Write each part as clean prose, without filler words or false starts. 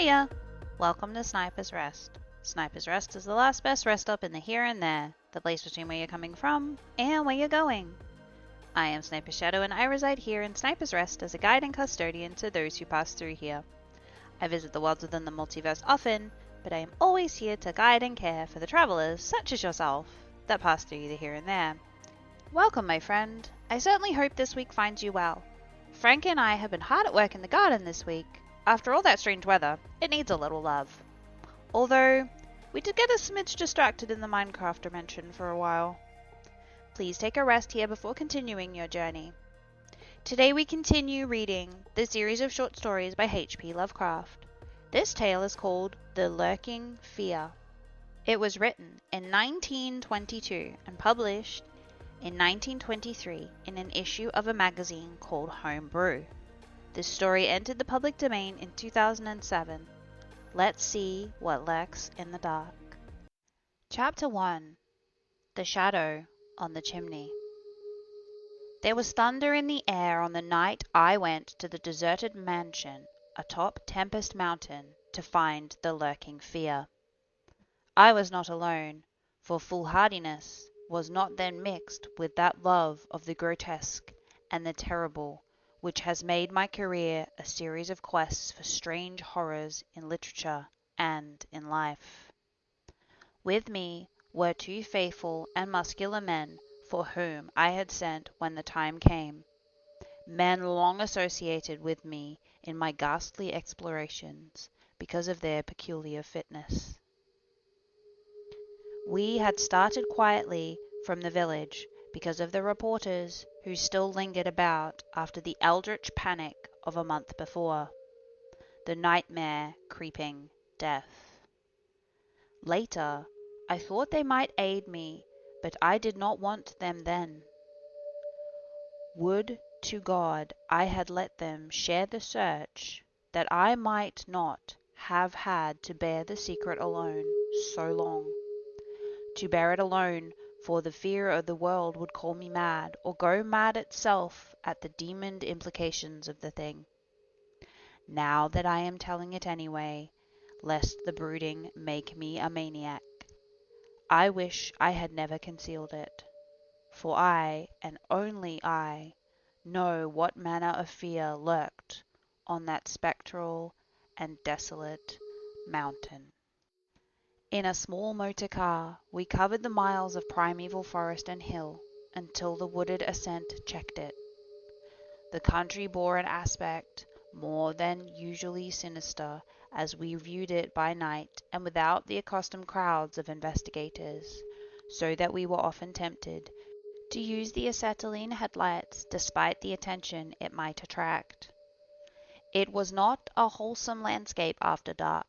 Hiya! Welcome to Sniper's Rest. Sniper's Rest is the last best rest stop in the here and there, the place between where you're coming from and where you're going. I am Sniper Shadow and I reside here in Sniper's Rest as a guide and custodian to those who pass through here. I visit the worlds within the multiverse often, but I am always here to guide and care for the travelers, such as yourself, that pass through the here and there. Welcome, my friend. I certainly hope this week finds you well. Frank and I have been hard at work in the garden this week. After all that strange weather, it needs a little love. Although, we did get a smidge distracted in the Minecraft dimension for a while. Please take a rest here before continuing your journey. Today we continue reading the series of short stories by H.P. Lovecraft. This tale is called The Lurking Fear. It was written in 1922 and published in 1923 in an issue of a magazine called Homebrew. This story entered the public domain in 2007. Let's see what lurks in the dark. Chapter 1. The Shadow on the Chimney. There was thunder in the air on the night I went to the deserted mansion atop Tempest Mountain to find the lurking fear. I was not alone, for foolhardiness was not then mixed with that love of the grotesque and the terrible which has made my career a series of quests for strange horrors in literature and in life. With me were two faithful and muscular men for whom I had sent when the time came, men long associated with me in my ghastly explorations because of their peculiar fitness. We had started quietly from the village because of the reporters who still lingered about after the eldritch panic of a month before, the nightmare creeping death. Later, I thought they might aid me, but I did not want them then. Would to God I had let them share the search, that I might not have had to bear the secret alone so long. To bear it alone, for the fear of the world would call me mad, or go mad itself at the demoned implications of the thing. Now that I am telling it anyway, lest the brooding make me a maniac, I wish I had never concealed it, for I, and only I, know what manner of fear lurked on that spectral and desolate mountain. In a small motor car, we covered the miles of primeval forest and hill until the wooded ascent checked it. The country bore an aspect more than usually sinister as we viewed it by night and without the accustomed crowds of investigators, so that we were often tempted to use the acetylene headlights despite the attention it might attract. It was not a wholesome landscape after dark,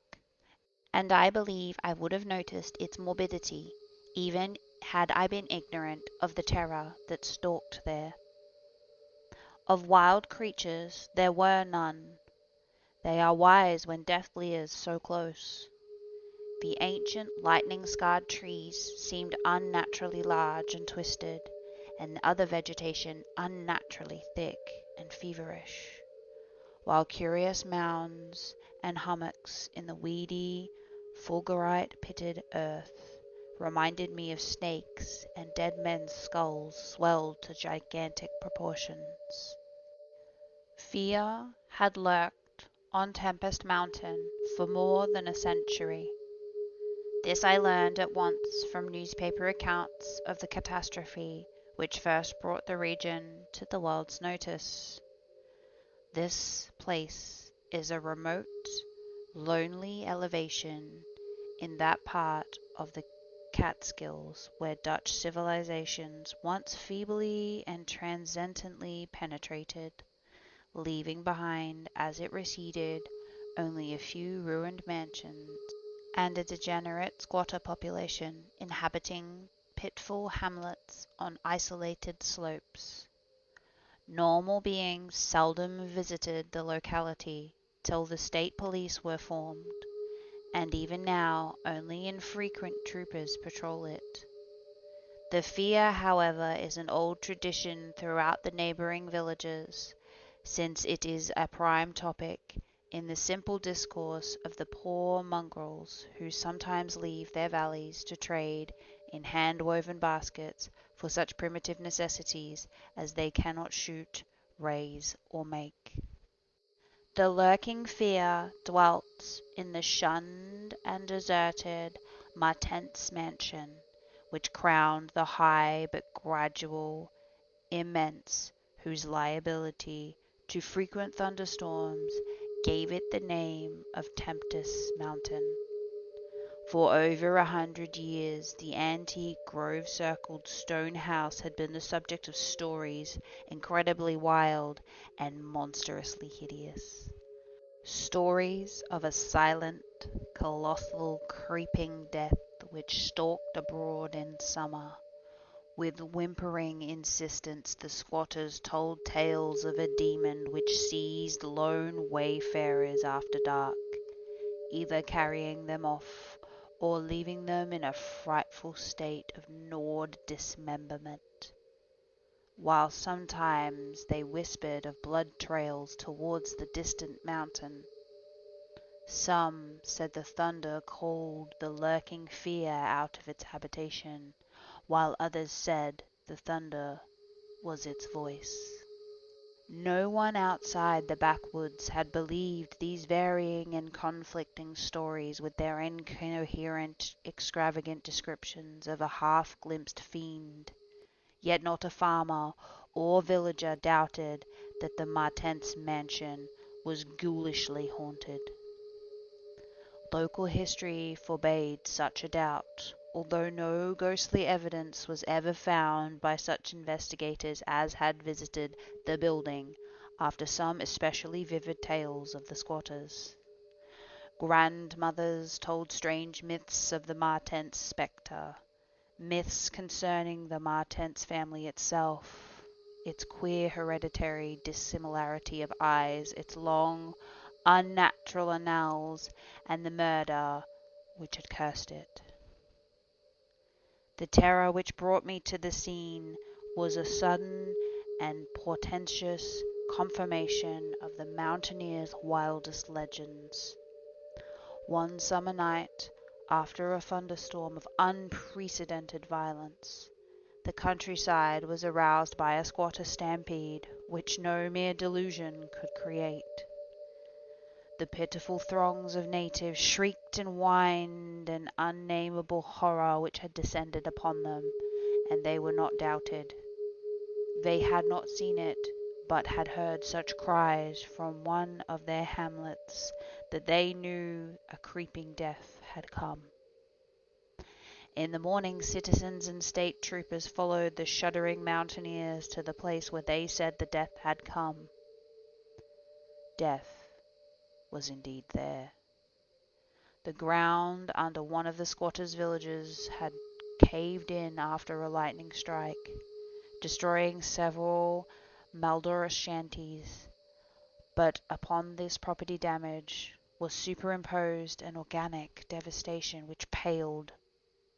and I believe I would have noticed its morbidity, even had I been ignorant of the terror that stalked there. Of wild creatures there were none. They are wise when death leers so close. The ancient lightning-scarred trees seemed unnaturally large and twisted, and other vegetation unnaturally thick and feverish, while curious mounds and hummocks in the weedy, fulgurite-pitted earth reminded me of snakes, and dead men's skulls swelled to gigantic proportions. Fear had lurked on Tempest Mountain for more than a century. This I learned at once from newspaper accounts of the catastrophe which first brought the region to the world's notice. This place is a remote, lonely elevation in that part of the Catskills where Dutch civilizations once feebly and transcendently penetrated, leaving behind as it receded only a few ruined mansions and a degenerate squatter population inhabiting pitfall hamlets on isolated slopes. Normal beings seldom visited the locality till the state police were formed, and even now only infrequent troopers patrol it. The fear, however, is an old tradition throughout the neighboring villages, since it is a prime topic in the simple discourse of the poor mongrels who sometimes leave their valleys to trade in hand-woven baskets for such primitive necessities as they cannot shoot, raise, or make. The lurking fear dwelt in the shunned and deserted Martense mansion, which crowned the high but gradual immense, whose liability to frequent thunderstorms gave it the name of Tempest Mountain. For over 100 years, the antique grove-circled stone house had been the subject of stories incredibly wild and monstrously hideous. Stories of a silent, colossal, creeping death which stalked abroad in summer. With whimpering insistence, the squatters told tales of a demon which seized lone wayfarers after dark, either carrying them off or leaving them in a frightful state of gnawed dismemberment, while sometimes they whispered of blood trails towards the distant mountain. Some said the thunder called the lurking fear out of its habitation, while others said the thunder was its voice. No one outside the backwoods had believed these varying and conflicting stories with their incoherent, extravagant descriptions of a half-glimpsed fiend. Yet not a farmer or villager doubted that the Martense mansion was ghoulishly haunted. Local history forbade such a doubt, although no ghostly evidence was ever found by such investigators as had visited the building after some especially vivid tales of the squatters. Grandmothers told strange myths of the Martense spectre, myths concerning the Martense family itself, its queer hereditary dissimilarity of eyes, its long, unnatural annals, and the murder which had cursed it. The terror which brought me to the scene was a sudden and portentous confirmation of the mountaineers' wildest legends. One summer night, after a thunderstorm of unprecedented violence, the countryside was aroused by a squatter stampede which no mere delusion could create. The pitiful throngs of natives shrieked and whined an unnameable horror which had descended upon them, and they were not doubted. They had not seen it, but had heard such cries from one of their hamlets that they knew a creeping death had come. In the morning, citizens and state troopers followed the shuddering mountaineers to the place where they said the death had come. Death was indeed there. The ground under one of the squatters' villages had caved in after a lightning strike, destroying several malodorous shanties, but upon this property damage was superimposed an organic devastation which paled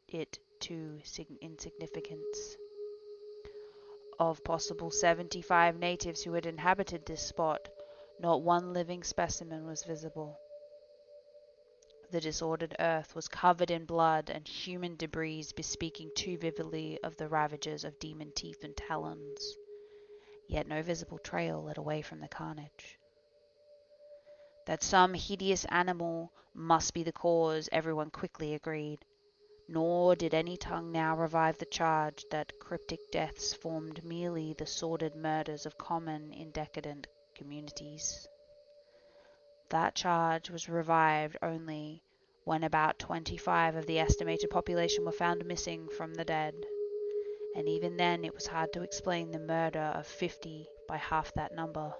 it to insignificance. Of possible 75 natives who had inhabited this spot, not one living specimen was visible. The disordered earth was covered in blood and human debris bespeaking too vividly of the ravages of demon teeth and talons, yet no visible trail led away from the carnage. That some hideous animal must be the cause, everyone quickly agreed, nor did any tongue now revive the charge that cryptic deaths formed merely the sordid murders of common in decadent communities. That charge was revived only when about 25 of the estimated population were found missing from the dead, and even then it was hard to explain the murder of 50 by half that number.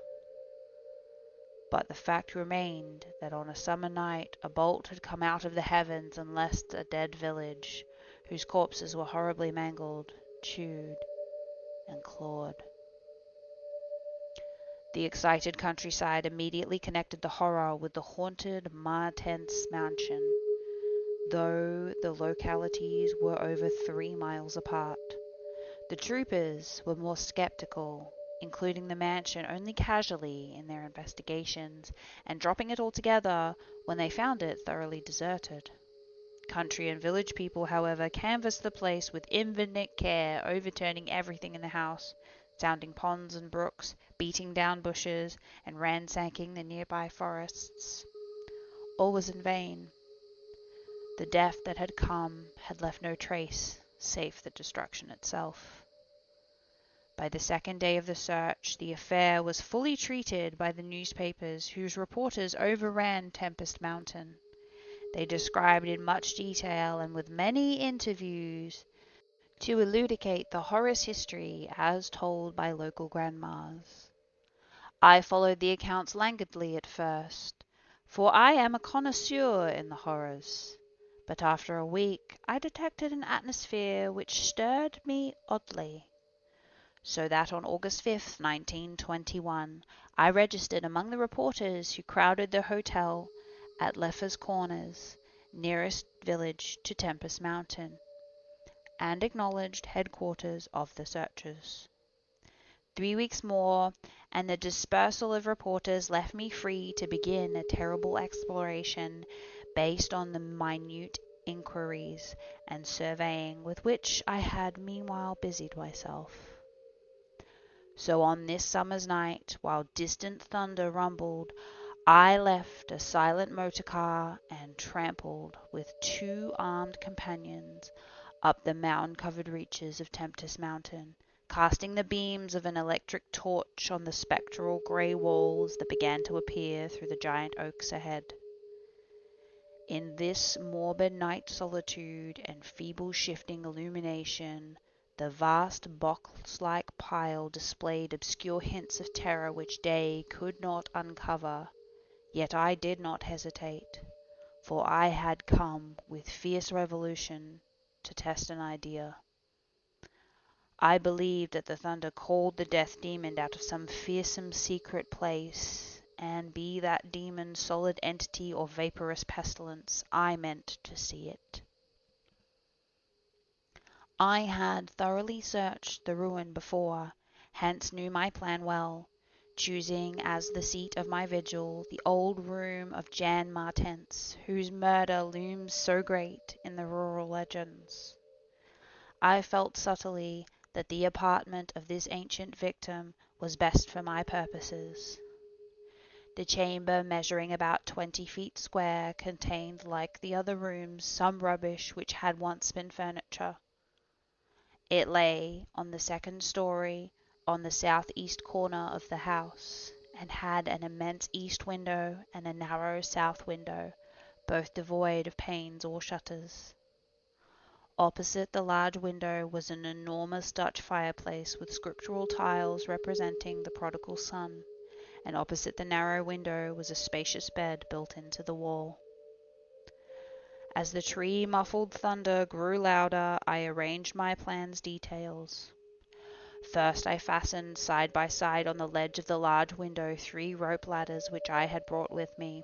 But the fact remained that on a summer night a bolt had come out of the heavens and left a dead village, whose corpses were horribly mangled, chewed, and clawed. The excited countryside immediately connected the horror with the haunted Martense mansion, though the localities were over 3 miles apart. The troopers were more skeptical, including the mansion only casually in their investigations, and dropping it altogether when they found it thoroughly deserted. Country and village people, however, canvassed the place with infinite care, overturning everything in the house, sounding ponds and brooks, beating down bushes, and ransacking the nearby forests. All was in vain. The death that had come had left no trace, save the destruction itself. By the second day of the search, the affair was fully treated by the newspapers, whose reporters overran Tempest Mountain. They described in much detail and with many interviews to elucidate the horror's history as told by local grandmas. I followed the accounts languidly at first, for I am a connoisseur in the horrors, but after a week I detected an atmosphere which stirred me oddly, so that on August 5th, 1921, I registered among the reporters who crowded the hotel at Leffer's Corners, nearest village to Tempest Mountain, and acknowledged headquarters of the searchers. 3 weeks more, and the dispersal of reporters left me free to begin a terrible exploration based on the minute inquiries and surveying with which I had meanwhile busied myself. So on this summer's night, while distant thunder rumbled, I left a silent motor car and trampled with 2 armed companions up the mountain-covered reaches of Tempest Mountain, casting the beams of an electric torch on the spectral grey walls that began to appear through the giant oaks ahead. In this morbid night solitude and feeble shifting illumination, the vast box-like pile displayed obscure hints of terror which day could not uncover, yet I did not hesitate, for I had come with fierce resolution to test an idea. I believed that the thunder called the death demon out of some fearsome secret place, and be that demon solid entity or vaporous pestilence, I meant to see it. I had thoroughly searched the ruin before, hence knew my plan well, choosing as the seat of my vigil the old room of Jan Martense, whose murder looms so great in the rural legends. I felt subtly that the apartment of this ancient victim was best for my purposes. The chamber, measuring about 20 feet square, contained, like the other rooms, some rubbish which had once been furniture. It lay on the second story, on the southeast corner of the house, and had an immense east window and a narrow south window, both devoid of panes or shutters. Opposite the large window was an enormous Dutch fireplace with scriptural tiles representing the prodigal son, and opposite the narrow window was a spacious bed built into the wall. As the tree-muffled thunder grew louder, I arranged my plan's details. First I fastened side by side on the ledge of the large window 3 rope ladders which I had brought with me.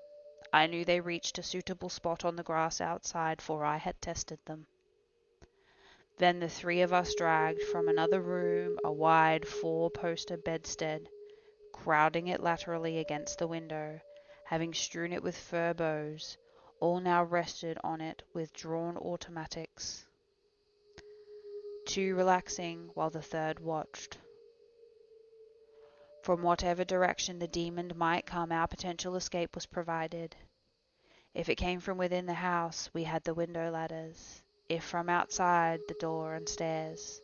I knew they reached a suitable spot on the grass outside, for I had tested them. Then the 3 of us dragged from another room a wide 4-poster bedstead, crowding it laterally against the window, having strewn it with fir boughs. All now rested on it with drawn automatics, 2 relaxing while the 3rd watched. From whatever direction the demon might come, our potential escape was provided. If it came from within the house, we had the window ladders. If from outside, the door and stairs.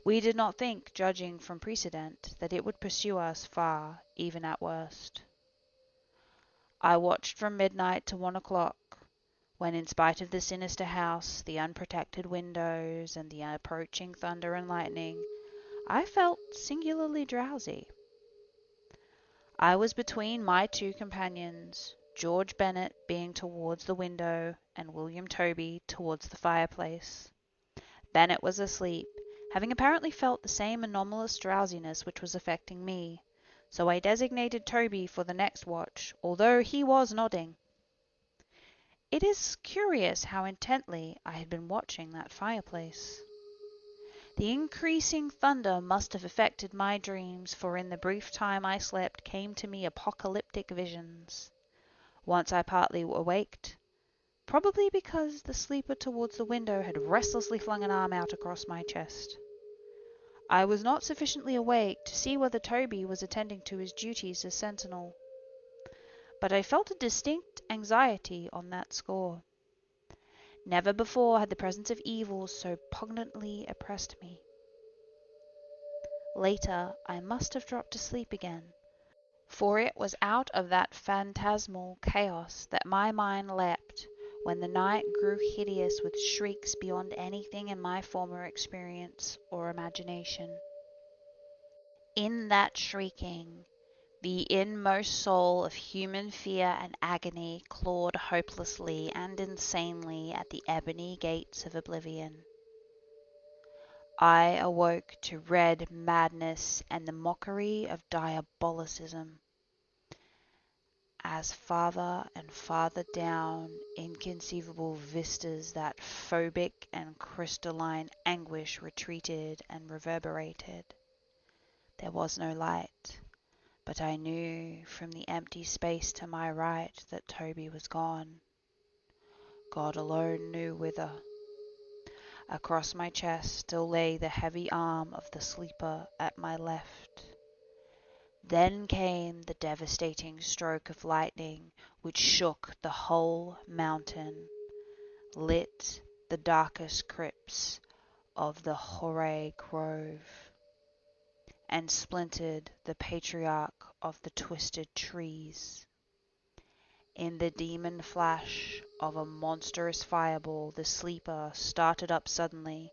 We did not think, judging from precedent, that it would pursue us far, even at worst. I watched from midnight to 1 o'clock, when in spite of the sinister house, the unprotected windows, and the approaching thunder and lightning, I felt singularly drowsy. I was between my 2 companions, George Bennet being towards the window, and William Toby towards the fireplace. Bennet was asleep, having apparently felt the same anomalous drowsiness which was affecting me, so I designated Toby for the next watch, although he was nodding. It is curious how intently I had been watching that fireplace. The increasing thunder must have affected my dreams, for in the brief time I slept came to me apocalyptic visions. Once I partly awaked, probably because the sleeper towards the window had restlessly flung an arm out across my chest. I was not sufficiently awake to see whether Toby was attending to his duties as sentinel, but I felt a distinct anxiety on that score. Never before had the presence of evil so poignantly oppressed me. Later I must have dropped asleep again, for it was out of that phantasmal chaos that my mind leapt when the night grew hideous with shrieks beyond anything in my former experience or imagination. In that shrieking, the inmost soul of human fear and agony clawed hopelessly and insanely at the ebony gates of oblivion. I awoke to red madness and the mockery of diabolicism, as farther and farther down inconceivable vistas that phobic and crystalline anguish retreated and reverberated. There was no light, but I knew from the empty space to my right that Toby was gone. God alone knew whither. Across my chest still lay the heavy arm of the sleeper at my left. Then came the devastating stroke of lightning which shook the whole mountain, lit the darkest crypts of the Horay Grove, and splintered the patriarch of the twisted trees. In the demon flash of a monstrous fireball, the sleeper started up suddenly,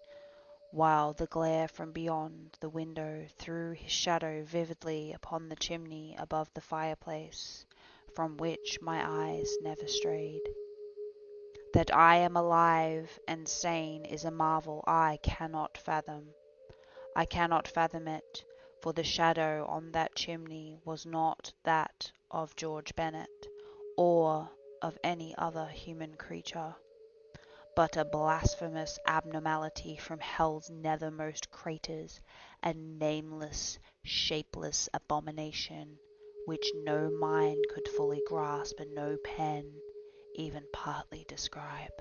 while the glare from beyond the window threw his shadow vividly upon the chimney above the fireplace, from which my eyes never strayed. That I am alive and sane is a marvel I cannot fathom. I cannot fathom it, for the shadow on that chimney was not that of George Bennet, or of any other human creature, but a blasphemous abnormality from hell's nethermost craters, a nameless, shapeless abomination, which no mind could fully grasp and no pen even partly describe.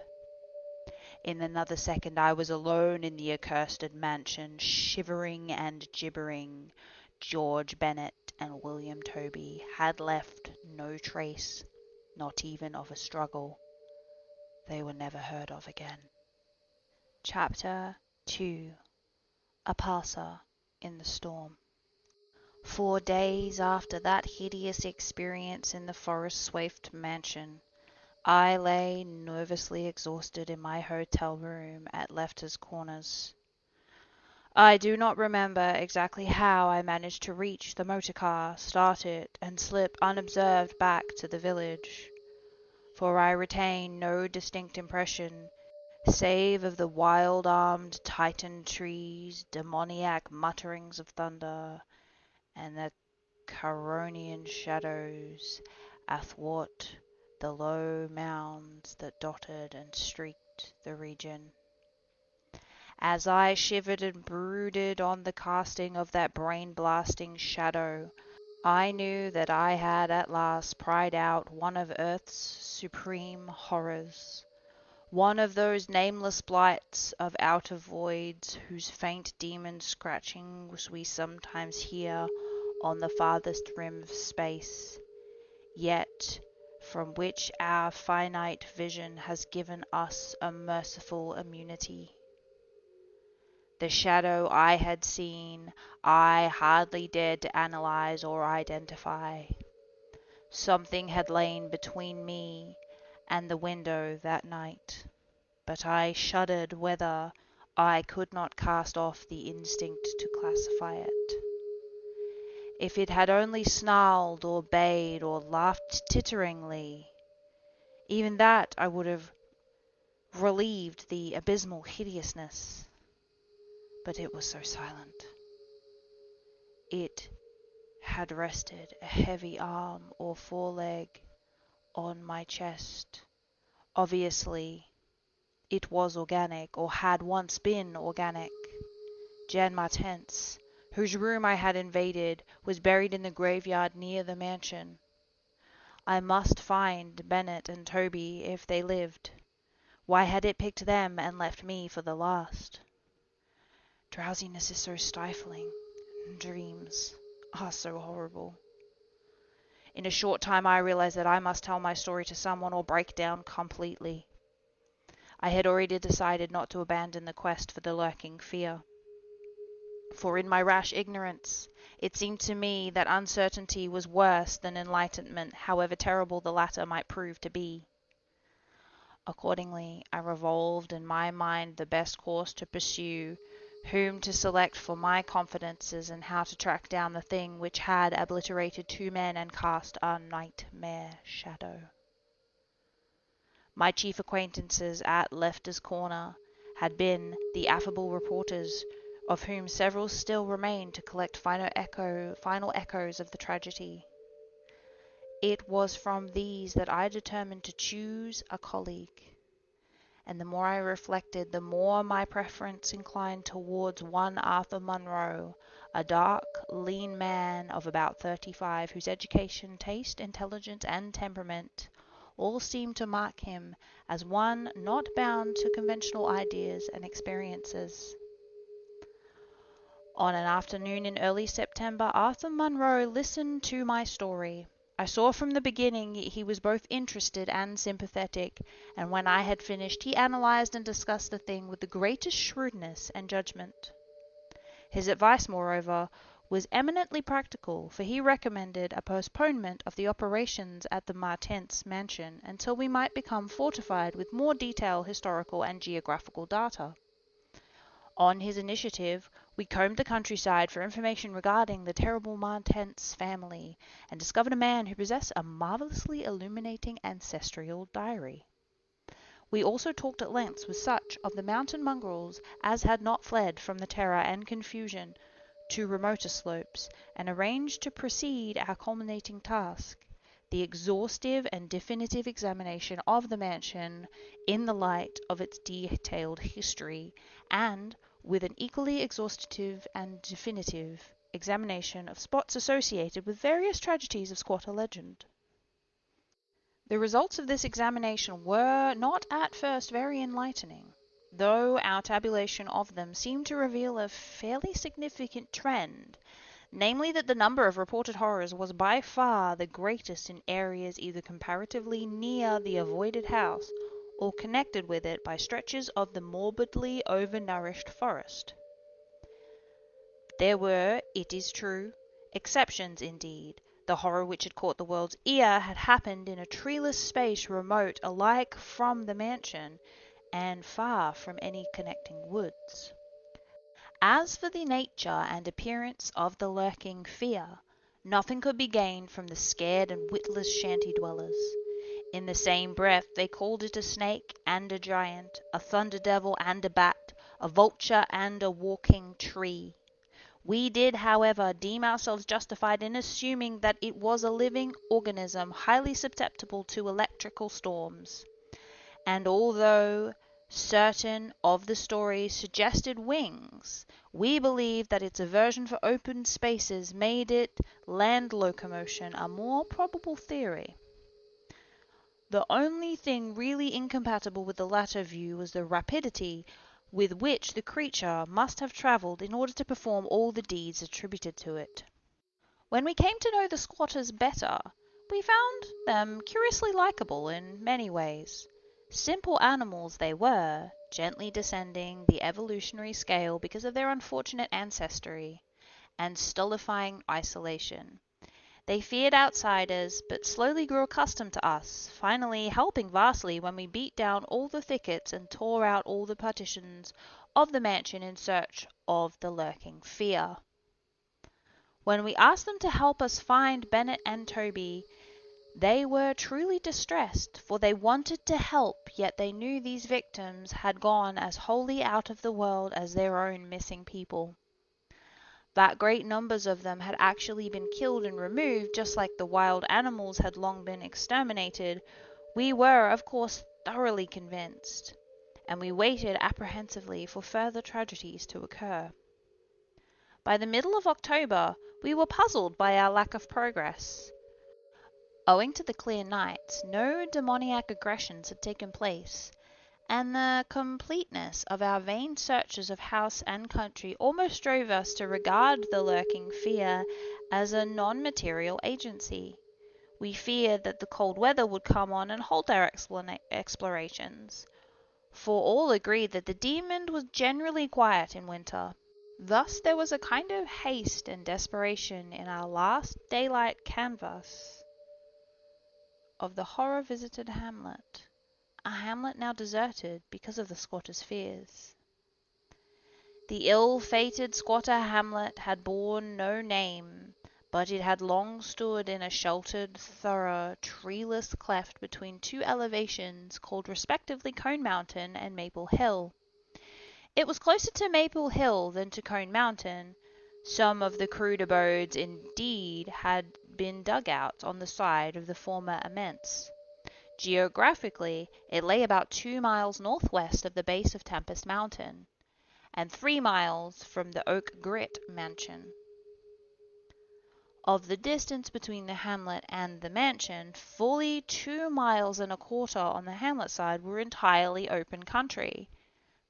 In another second I was alone in the accursed mansion, shivering and gibbering. George Bennet and William Toby had left no trace, not even of a struggle. They were never heard of again. Chapter 2. A Passer in the Storm. 4 days after that hideous experience in the forest-swathed mansion, I lay nervously exhausted in my hotel room at Lefters Corners. I do not remember exactly how I managed to reach the motor car, start it, and slip unobserved back to the village, for I retain no distinct impression save of the wild-armed Titan trees, demoniac mutterings of thunder, and the Charonian shadows athwart the low mounds that dotted and streaked the region. As I shivered and brooded on the casting of that brain-blasting shadow, I knew that I had at last pried out one of earth's supreme horrors, one of those nameless blights of outer voids whose faint demon scratchings we sometimes hear on the farthest rim of space, yet from which our finite vision has given us a merciful immunity. The shadow I had seen I hardly dared to analyze or identify. Something had lain between me and the window that night, but I shuddered whether I could not cast off the instinct to classify it. If it had only snarled or bayed or laughed titteringly, even that I would have relieved the abysmal hideousness. But it was so silent. It had rested a heavy arm or foreleg on my chest. Obviously, it was organic, or had once been organic. Jan Martense, whose room I had invaded, was buried in the graveyard near the mansion. I must find Bennett and Toby if they lived. Why had it picked them and left me for the last? Drowsiness is so stifling. Dreams are so horrible. In a short time I realized that I must tell my story to someone or break down completely. I had already decided not to abandon the quest for the lurking fear. For in my rash ignorance, it seemed to me that uncertainty was worse than enlightenment, however terrible the latter might prove to be. Accordingly, I revolved in my mind the best course to pursue, whom to select for my confidences, and how to track down the thing which had obliterated 2 men and cast a nightmare shadow. My chief acquaintances at Lefter's Corner had been the affable reporters, of whom several still remained to collect final echoes of the tragedy. It was from these that I determined to choose a colleague, and the more I reflected, the more my preference inclined towards one Arthur Munro, a dark, lean man of about 35, whose education, taste, intelligence, and temperament all seemed to mark him as one not bound to conventional ideas and experiences. On an afternoon in early September, Arthur Munro listened to my story. I saw from the beginning he was both interested and sympathetic, and when I had finished, he analyzed and discussed the thing with the greatest shrewdness and judgment. His advice, moreover, was eminently practical, for he recommended a postponement of the operations at the Martense mansion until we might become fortified with more detailed historical and geographical data. On his initiative, we combed the countryside for information regarding the terrible Martense family, and discovered a man who possessed a marvelously illuminating ancestral diary. We also talked at length with such of the mountain mongrels as had not fled from the terror and confusion to remoter slopes, and arranged to proceed our culminating task, the exhaustive and definitive examination of the mansion in the light of its detailed history, and with an equally exhaustive and definitive examination of spots associated with various tragedies of squatter legend. The results of this examination were not at first very enlightening, though our tabulation of them seemed to reveal a fairly significant trend, namely that the number of reported horrors was by far the greatest in areas either comparatively near the avoided house or connected with it by stretches of the morbidly overnourished forest. There were, it is true, exceptions indeed. The horror which had caught the world's ear had happened in a treeless space remote alike from the mansion and far from any connecting woods. As for the nature and appearance of the lurking fear, nothing could be gained from the scared and witless shanty dwellers. In the same breath they called it a snake and a giant, a thunder devil and a bat, a vulture and a walking tree. We did, however, deem ourselves justified in assuming that it was a living organism highly susceptible to electrical storms, and although certain of the stories suggested wings, we believed that its aversion for open spaces made it land locomotion a more probable theory. The only thing really incompatible with the latter view was the rapidity with which the creature must have travelled in order to perform all the deeds attributed to it. When we came to know the squatters better, we found them curiously likable in many ways. Simple animals they were, gently descending the evolutionary scale because of their unfortunate ancestry and stultifying isolation. They feared outsiders, but slowly grew accustomed to us, finally helping vastly when we beat down all the thickets and tore out all the partitions of the mansion in search of the lurking fear. When we asked them to help us find Bennett and Toby, they were truly distressed, for they wanted to help, yet they knew these victims had gone as wholly out of the world as their own missing people. That great numbers of them had actually been killed and removed, just like the wild animals had long been exterminated, we were, of course, thoroughly convinced, and we waited apprehensively for further tragedies to occur. By the middle of October, we were puzzled by our lack of progress. Owing to the clear nights, no demoniac aggressions had taken place, and the completeness of our vain searches of house and country almost drove us to regard the lurking fear as a non-material agency. We feared that the cold weather would come on and halt our explorations, for all agreed that the demon was generally quiet in winter. Thus there was a kind of haste and desperation in our last daylight canvass of the horror-visited hamlet, a hamlet now deserted because of the squatters' fears. The ill-fated squatter hamlet had borne no name, but it had long stood in a sheltered, thorough, treeless cleft between two elevations called respectively Cone Mountain and Maple Hill. It was closer to Maple Hill than to Cone Mountain. Some of the crude abodes, indeed, had been dug out on the side of the former immense. Geographically, it lay about 2 miles northwest of the base of Tempest Mountain, and 3 miles from the Oak Grit mansion. Of the distance between the hamlet and the mansion, fully 2 miles and a quarter on the hamlet side were entirely open country,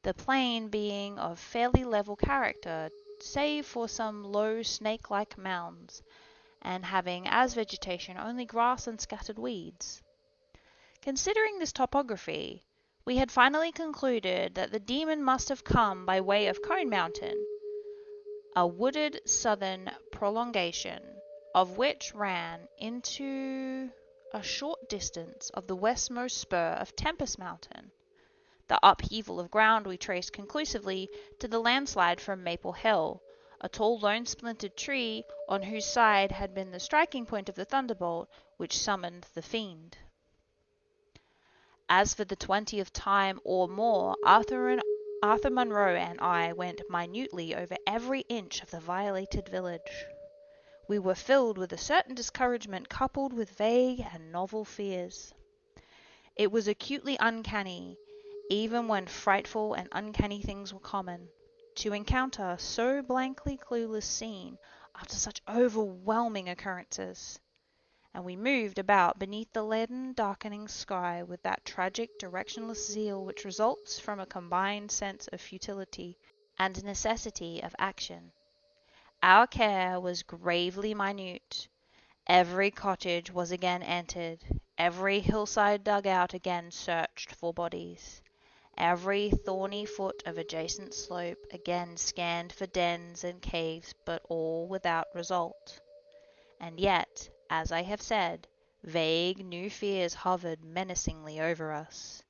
the plain being of fairly level character, save for some low snake-like mounds, and having as vegetation only grass and scattered weeds. Considering this topography, we had finally concluded that the demon must have come by way of Cone Mountain, a wooded southern prolongation of which ran into a short distance of the westmost spur of Tempest Mountain. The upheaval of ground we traced conclusively to the landslide from Maple Hill, a tall lone-splintered tree on whose side had been the striking point of the thunderbolt which summoned the fiend. As for the 20th time or more, Arthur Munro and I went minutely over every inch of the violated village. We were filled with a certain discouragement coupled with vague and novel fears. It was acutely uncanny, even when frightful and uncanny things were common, to encounter so blankly clueless scene after such overwhelming occurrences, and we moved about beneath the leaden darkening sky with that tragic directionless zeal which results from a combined sense of futility and necessity of action. Our care was gravely minute. Every cottage was again entered, every hillside dug out again searched for bodies, every thorny foot of adjacent slope again scanned for dens and caves, but all without result. And yet, as I have said, vague new fears hovered menacingly over us,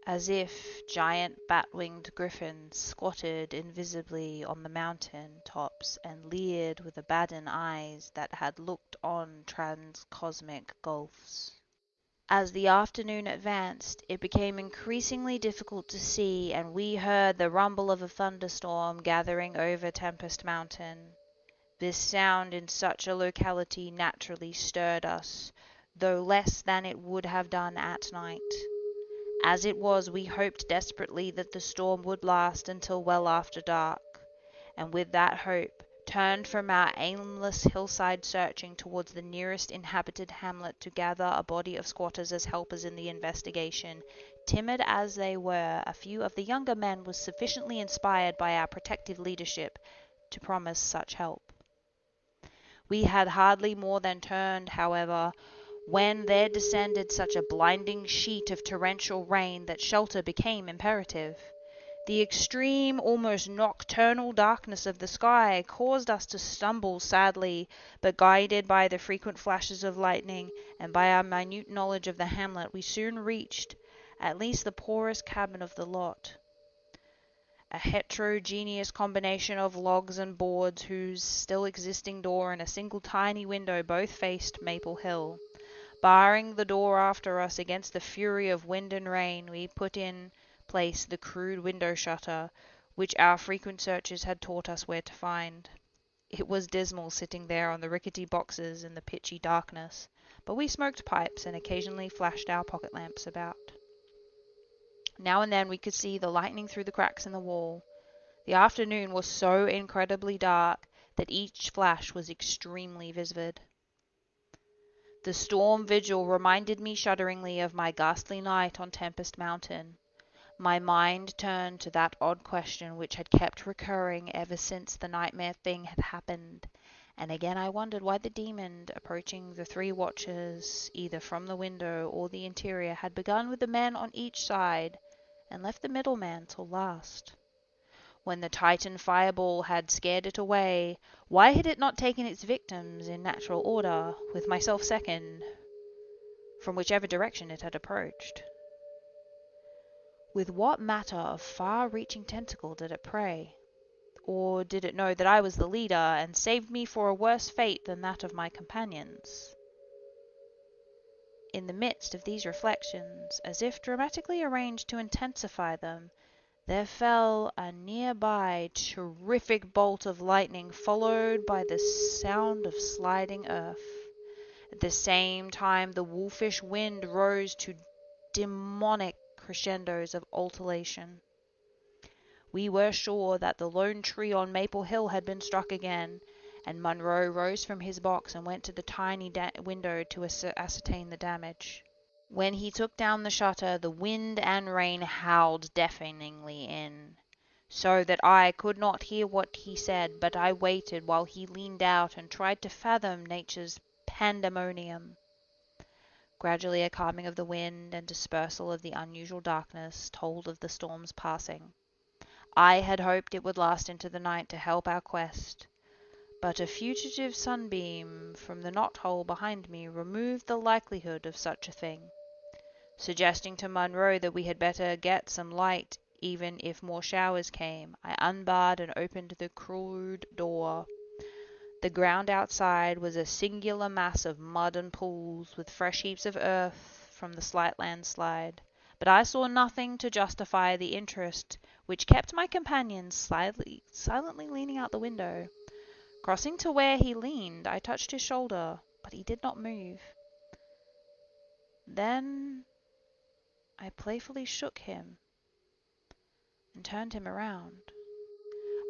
as if giant bat-winged griffins squatted invisibly on the mountain tops and leered with abaddon eyes that had looked on transcosmic gulfs. As the afternoon advanced, it became increasingly difficult to see, and we heard the rumble of a thunderstorm gathering over Tempest Mountain. This sound in such a locality naturally stirred us, though less than it would have done at night. As it was, we hoped desperately that the storm would last until well after dark, and with that hope turned from our aimless hillside searching towards the nearest inhabited hamlet to gather a body of squatters as helpers in the investigation. Timid as they were, a few of the younger men were sufficiently inspired by our protective leadership to promise such help. We had hardly more than turned, however, when there descended such a blinding sheet of torrential rain that shelter became imperative. The extreme, almost nocturnal darkness of the sky caused us to stumble sadly, but guided by the frequent flashes of lightning and by our minute knowledge of the hamlet, we soon reached at least the poorest cabin of the lot, a heterogeneous combination of logs and boards whose still existing door and a single tiny window both faced Maple Hill. Barring the door after us against the fury of wind and rain, we put in place the crude window shutter, which our frequent searches had taught us where to find. It was dismal sitting there on the rickety boxes in the pitchy darkness, but we smoked pipes and occasionally flashed our pocket lamps about. Now and then we could see the lightning through the cracks in the wall. The afternoon was so incredibly dark that each flash was extremely vivid. The storm vigil reminded me shudderingly of my ghastly night on Tempest Mountain. My mind turned to that odd question which had kept recurring ever since the nightmare thing had happened, and again I wondered why the demon, approaching the three watchers, either from the window or the interior, had begun with the men on each side and left the middle man till last. When the Titan fireball had scared it away, why had it not taken its victims in natural order, with myself second, from whichever direction it had approached? With what matter of far-reaching tentacle did it prey? Or did it know that I was the leader, and saved me for a worse fate than that of my companions? In the midst of these reflections, as if dramatically arranged to intensify them, there fell a nearby terrific bolt of lightning, followed by the sound of sliding earth. At the same time, the wolfish wind rose to demonic crescendos of ululation. We were sure that the lone tree on Maple Hill had been struck again, and Munro rose from his box and went to the tiny window to ascertain the damage. When he took down the shutter, the wind and rain howled deafeningly in, so that I could not hear what he said, but I waited while he leaned out and tried to fathom nature's pandemonium. Gradually a calming of the wind and dispersal of the unusual darkness told of the storm's passing. I had hoped it would last into the night to help our quest, but a fugitive sunbeam from the knothole behind me removed the likelihood of such a thing. Suggesting to Munro that we had better get some light even if more showers came, I unbarred and opened the crude door. The ground outside was a singular mass of mud and pools, with fresh heaps of earth from the slight landslide, but I saw nothing to justify the interest which kept my companion silently leaning out the window. Crossing to where he leaned, I touched his shoulder, but he did not move. Then I playfully shook him and turned him around.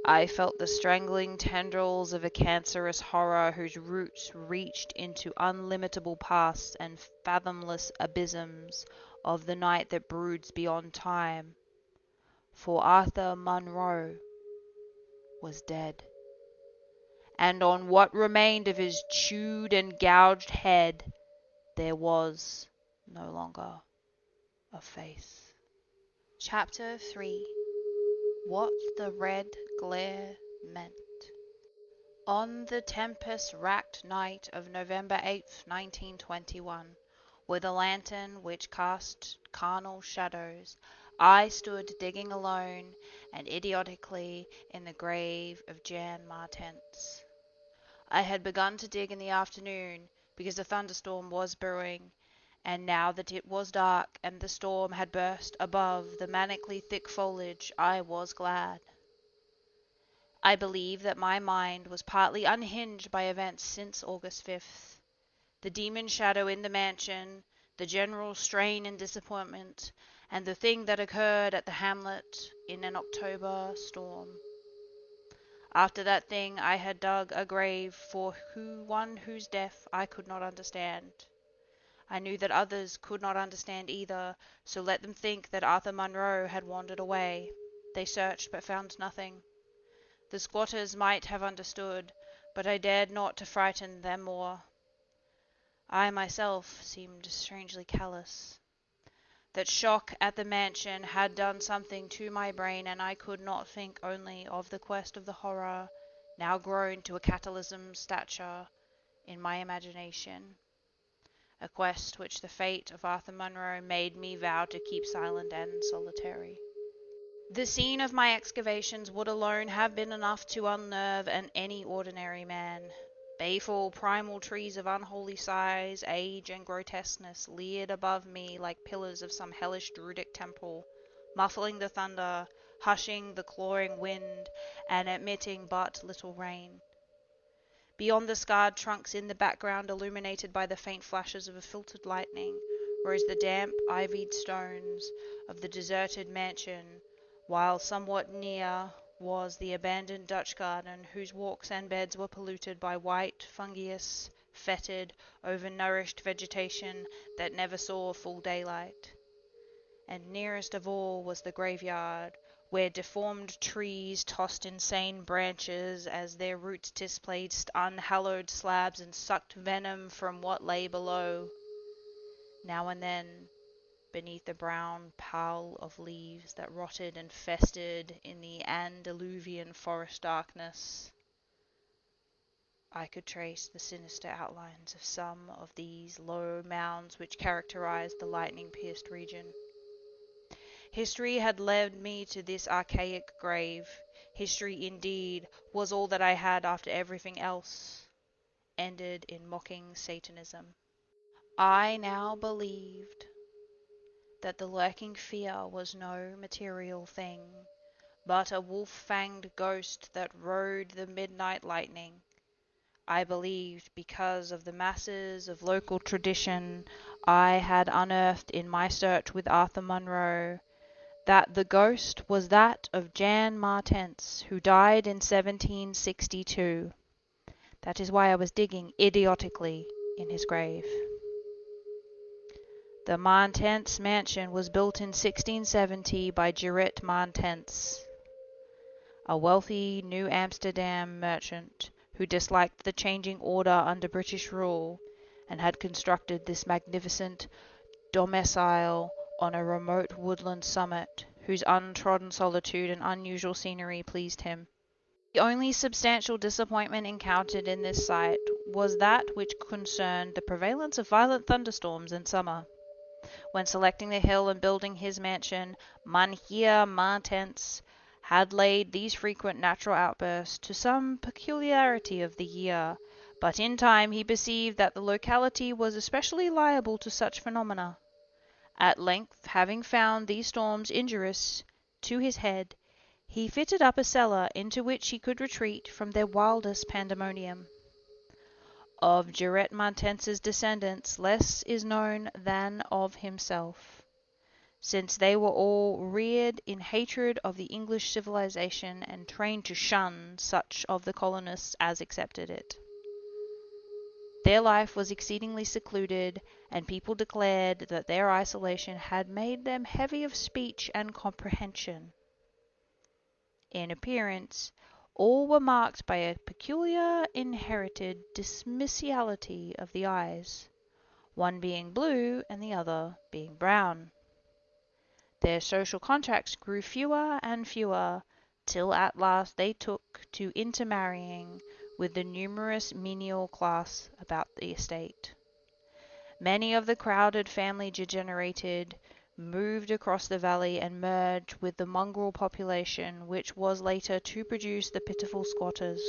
I felt the strangling tendrils of a cancerous horror whose roots reached into unlimitable pasts and fathomless abysms of the night that broods beyond time. For Arthur Munro was dead, and on what remained of his chewed and gouged head there was no longer a face. Chapter 3. What the red glare meant. On the tempest-racked night of November 8th, 1921, with a lantern which cast carnal shadows, I stood digging alone and idiotically in the grave of Jan Martense. I had begun to dig in the afternoon because a thunderstorm was brewing, and now that it was dark and the storm had burst above the manically thick foliage, I was glad. I believe that my mind was partly unhinged by events since August 5th. The demon shadow in the mansion, the general strain and disappointment, and the thing that occurred at the hamlet in an October storm. After that thing I had dug a grave for one whose death I could not understand. I knew that others could not understand either, so let them think that Arthur Munro had wandered away. They searched but found nothing. The squatters might have understood, but I dared not to frighten them more. I myself seemed strangely callous. That shock at the mansion had done something to my brain, and I could not think only of the quest of the horror, now grown to a catalysm stature in my imagination, a quest which the fate of Arthur Munro made me vow to keep silent and solitary. The scene of my excavations would alone have been enough to unnerve any ordinary man. Baleful primal trees of unholy size, age, and grotesqueness leered above me like pillars of some hellish druidic temple, muffling the thunder, hushing the clawing wind, and admitting but little rain. Beyond the scarred trunks in the background, illuminated by the faint flashes of a filtered lightning, rose the damp, ivied stones of the deserted mansion, while somewhat near was the abandoned Dutch garden, whose walks and beds were polluted by white, fungus, fetid, overnourished vegetation that never saw full daylight. And nearest of all was the graveyard, where deformed trees tossed insane branches as their roots displaced unhallowed slabs and sucked venom from what lay below. Now and then, beneath the brown pall of leaves that rotted and festered in the antediluvian forest darkness, I could trace the sinister outlines of some of these low mounds which characterized the lightning-pierced region. History had led me to this archaic grave. History, indeed, was all that I had after everything else ended in mocking Satanism. I now believed that the lurking fear was no material thing, but a wolf-fanged ghost that rode the midnight lightning. I believed, because of the masses of local tradition I had unearthed in my search with Arthur Munro, that the ghost was that of Jan Martense, who died in 1762. That is why I was digging idiotically in his grave. The Martense mansion was built in 1670 by Gerrit Martense, a wealthy New Amsterdam merchant who disliked the changing order under British rule and had constructed this magnificent domicile on a remote woodland summit whose untrodden solitude and unusual scenery pleased him. The only substantial disappointment encountered in this site was that which concerned the prevalence of violent thunderstorms in summer. When selecting the hill and building his mansion, Mynheer Martense had laid these frequent natural outbursts to some peculiarity of the year, but in time he perceived that the locality was especially liable to such phenomena. At length, having found these storms injurious to his head, he fitted up a cellar into which he could retreat from their wildest pandemonium. Of Gerrit Martense's descendants less is known than of himself, since they were all reared in hatred of the English civilization and trained to shun such of the colonists as accepted it. Their life was exceedingly secluded, and people declared that their isolation had made them heavy of speech and comprehension. In appearance, all were marked by a peculiar inherited dysmeciality of the eyes, one being blue and the other being brown. Their social contacts grew fewer and fewer, till at last they took to intermarrying with the numerous menial class about the estate. Many of the crowded family degenerated, moved across the valley and merged with the mongrel population which was later to produce the pitiful squatters.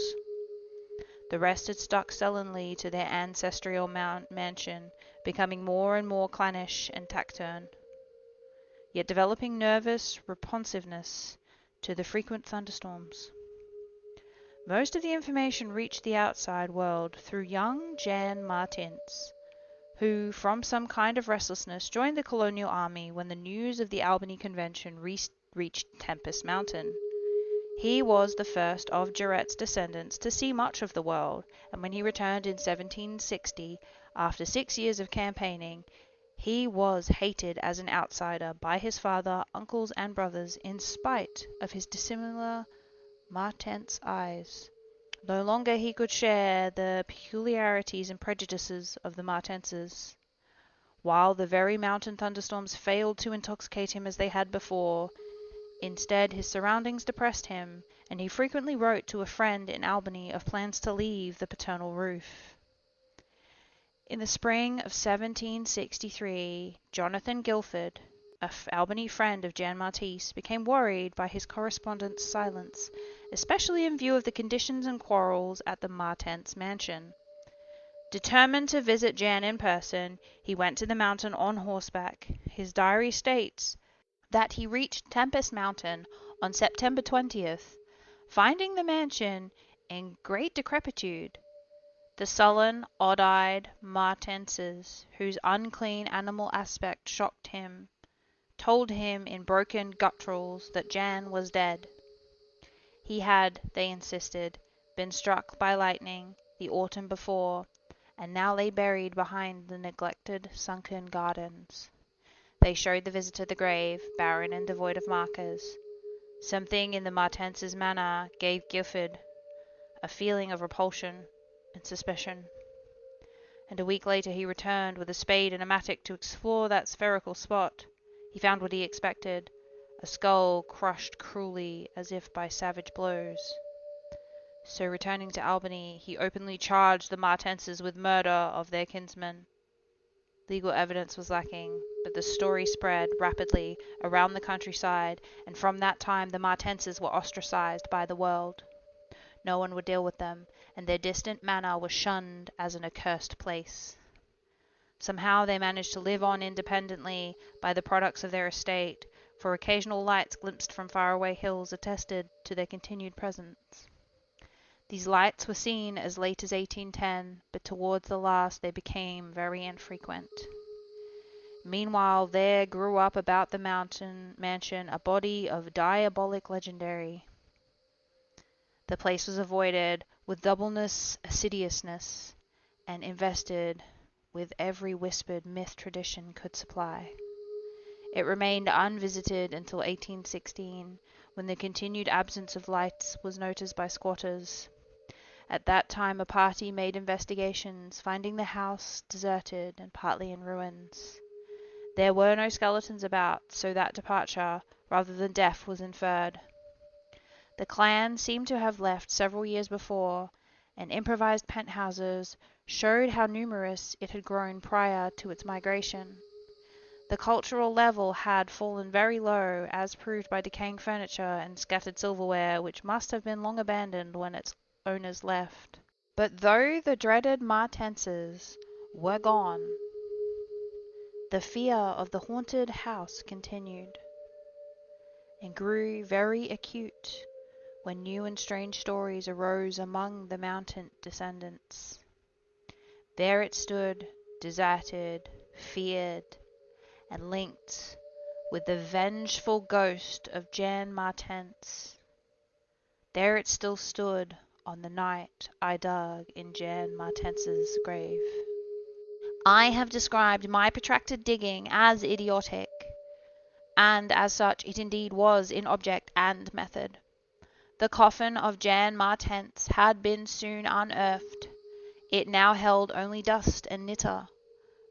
The rest had stuck sullenly to their ancestral mansion, becoming more and more clannish and taciturn, yet developing nervous responsiveness to the frequent thunderstorms. Most of the information reached the outside world through young Jan Martense, who, from some kind of restlessness, joined the colonial army when the news of the Albany Convention reached Tempest Mountain. He was the first of Gerrit's descendants to see much of the world, and when he returned in 1760, after 6 years of campaigning, he was hated as an outsider by his father, uncles, and brothers, in spite of his dissimilar Martense eyes. No longer he could share the peculiarities and prejudices of the Martenses. While the very mountain thunderstorms failed to intoxicate him as they had before, instead his surroundings depressed him, and he frequently wrote to a friend in Albany of plans to leave the paternal roof. In the spring of 1763, Jonathan Guilford, an Albany friend of Jan Martense, became worried by his correspondent's silence, especially in view of the conditions and quarrels at the Martense mansion. Determined to visit Jan in person, he went to the mountain on horseback. His diary states that he reached Tempest Mountain on September 20th, finding the mansion in great decrepitude. The sullen, odd-eyed Martenses, whose unclean animal aspect shocked him, told him in broken gutturals that Jan was dead. He had, they insisted, been struck by lightning the autumn before, and now lay buried behind the neglected sunken gardens. They showed the visitor the grave, barren and devoid of markers. Something in the Martense's manner gave Gifford a feeling of repulsion and suspicion, and a week later he returned with a spade and a mattock to explore that spherical spot. He found what he expected, a skull crushed cruelly as if by savage blows. So returning to Albany, he openly charged the Martenses with murder of their kinsman. Legal evidence was lacking, but the story spread rapidly around the countryside, and from that time the Martenses were ostracized by the world. No one would deal with them, and their distant manor was shunned as an accursed place. Somehow they managed to live on independently by the products of their estate, for occasional lights glimpsed from faraway hills attested to their continued presence. These lights were seen as late as 1810, but towards the last they became very infrequent. Meanwhile there grew up about the mansion a body of diabolic legendary. The place was avoided with doubleness assiduousness, and invested with every whispered myth tradition could supply. It remained unvisited until 1816, when the continued absence of lights was noticed by squatters. At that time a party made investigations, finding the house deserted and partly in ruins. There were no skeletons about, so that departure, rather than death, was inferred. The clan seemed to have left several years before, and improvised penthouses showed how numerous it had grown prior to its migration. The cultural level had fallen very low, as proved by decaying furniture and scattered silverware, which must have been long abandoned when its owners left. But though the dreaded Martenses were gone, the fear of the haunted house continued, and grew very acute when new and strange stories arose among the mountain descendants. There it stood, deserted, feared, and linked with the vengeful ghost of Jan Martense. There it still stood on the night I dug in Jan Martense's grave. I have described my protracted digging as idiotic, and as such it indeed was in object and method. The coffin of Jan Martense had been soon unearthed. It now held only dust and nitre.